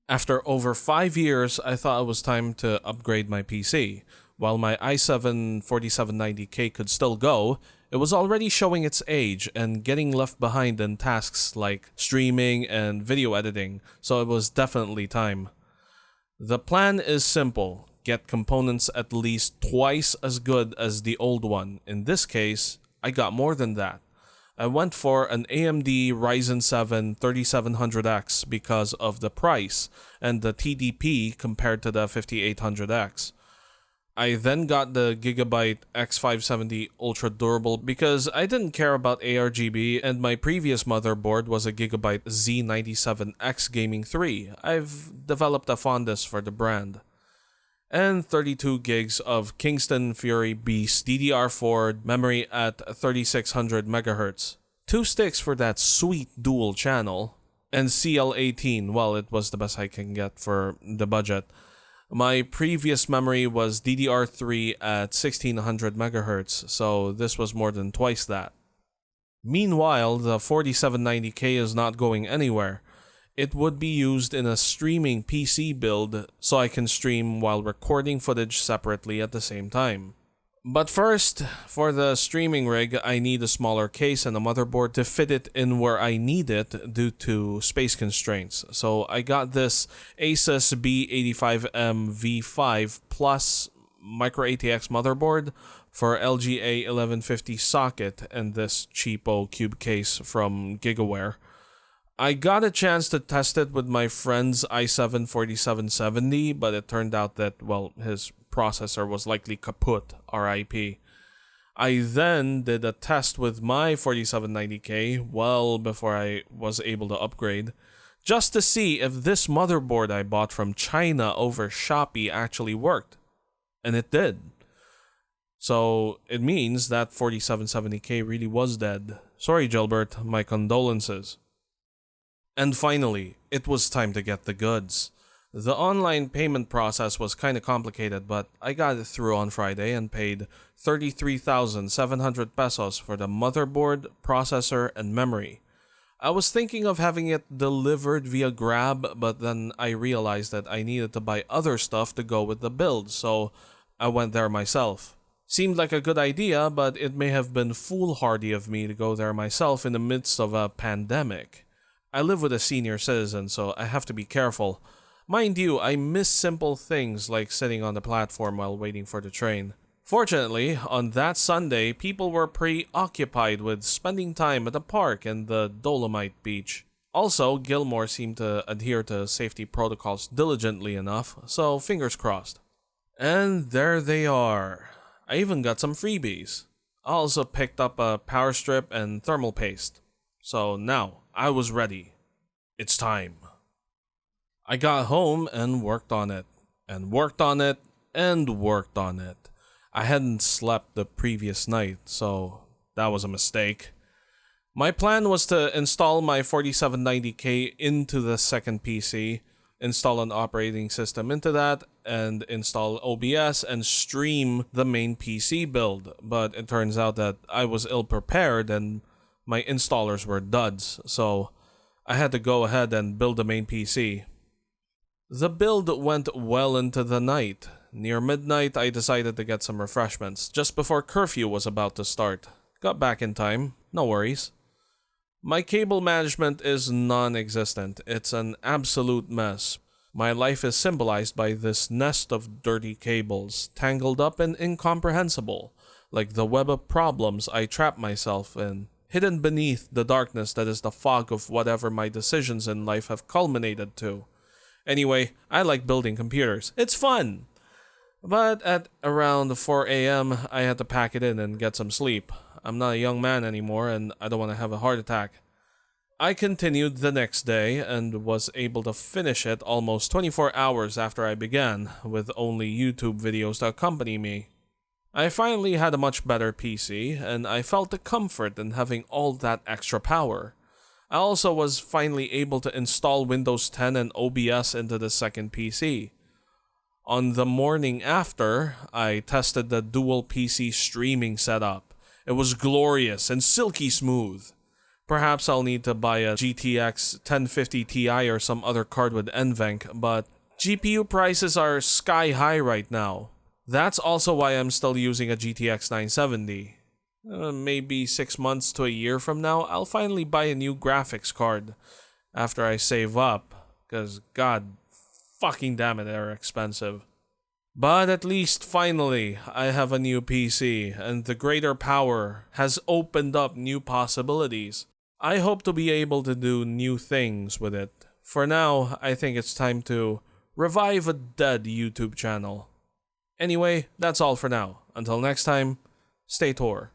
After over 5 years, I thought it was time to upgrade my PC. While my i7 4790K could still go, it was already showing its age and getting left behind in tasks like streaming and video editing, so it was definitely time. The plan is simple: get components at least twice as good as the old one. In this case, I got more than that. I went for an AMD Ryzen 7 3700X because of the price and the TDP compared to the 5800X. I then got the Gigabyte X570 Ultra Durable because I didn't care about ARGB, and my previous motherboard was a Gigabyte Z97X Gaming 3. I've developed a fondness for the brand. And 32 gigs of Kingston Fury Beast DDR4 memory at 3600 MHz. 2 sticks for that sweet dual channel. And CL18, well, it was the best I can get for the budget. My previous memory was DDR3 at 1600 MHz, so this was more than twice that. Meanwhile, the 4790K is not going anywhere. It would be used in a streaming PC build so I can stream while recording footage separately at the same time. But first, for the streaming rig, I need a smaller case and a motherboard to fit it in where I need it due to space constraints. So I got this Asus B85M V5 Plus micro ATX motherboard for LGA 1150 socket and this cheapo cube case from Gigaware. I got a chance to test it with my friend's i7 4770, but it turned out that, well, his processor was likely kaput, RIP. I then did a test with my 4790K well before I was able to upgrade, just to see if this motherboard I bought from China over Shopee actually worked. And it did. So it means that 4770K really was dead. Sorry, Gilbert, my condolences. And finally, it was time to get the goods. The online payment process was kinda complicated, but I got it through on Friday and paid 33,700 pesos for the motherboard, processor, and memory. I was thinking of having it delivered via Grab, but then I realized that I needed to buy other stuff to go with the build, so I went there myself. Seemed like a good idea, but it may have been foolhardy of me to go there myself in the midst of a pandemic. I live with a senior citizen, so I have to be careful. Mind you, I miss simple things like sitting on the platform while waiting for the train. Fortunately, on that Sunday, people were preoccupied with spending time at the park and the Dolomite Beach. Also, Gilmore seemed to adhere to safety protocols diligently enough, so fingers crossed. And there they are. I even got some freebies. I also picked up a power strip and thermal paste. So now, I was ready. It's time. I got home and worked on it, and worked on it, and worked on it. I hadn't slept the previous night, so that was a mistake. My plan was to install my 4790K into the second PC, install an operating system into that, and install OBS and stream the main PC build. But it turns out that I was ill-prepared and my installers were duds, so I had to go ahead and build the main PC. The build went well into the night. Near midnight, I decided to get some refreshments, just before curfew was about to start. Got back in time, no worries. My cable management is non-existent. It's an absolute mess. My life is symbolized by this nest of dirty cables, tangled up and incomprehensible, like the web of problems I trap myself in, hidden beneath the darkness that is the fog of whatever my decisions in life have culminated to. Anyway, I like building computers. It's fun! But at around 4 a.m., I had to pack it in and get some sleep. I'm not a young man anymore, and I don't want to have a heart attack. I continued the next day, and was able to finish it almost 24 hours after I began, with only YouTube videos to accompany me. I finally had a much better PC, and I felt the comfort in having all that extra power. I also was finally able to install Windows 10 and OBS into the second PC. On the morning after, I tested the dual PC streaming setup. It was glorious and silky smooth. Perhaps I'll need to buy a GTX 1050 Ti or some other card with NVENC, but GPU prices are sky high right now. That's also why I'm still using a GTX 970. Maybe 6 months to a year from now, I'll finally buy a new graphics card after I save up, because god fucking damn it, they're expensive. But at least finally, I have a new PC, and the greater power has opened up new possibilities. I hope to be able to do new things with it. For now, I think it's time to revive a dead YouTube channel. Anyway, that's all for now. Until next time, stay Tor.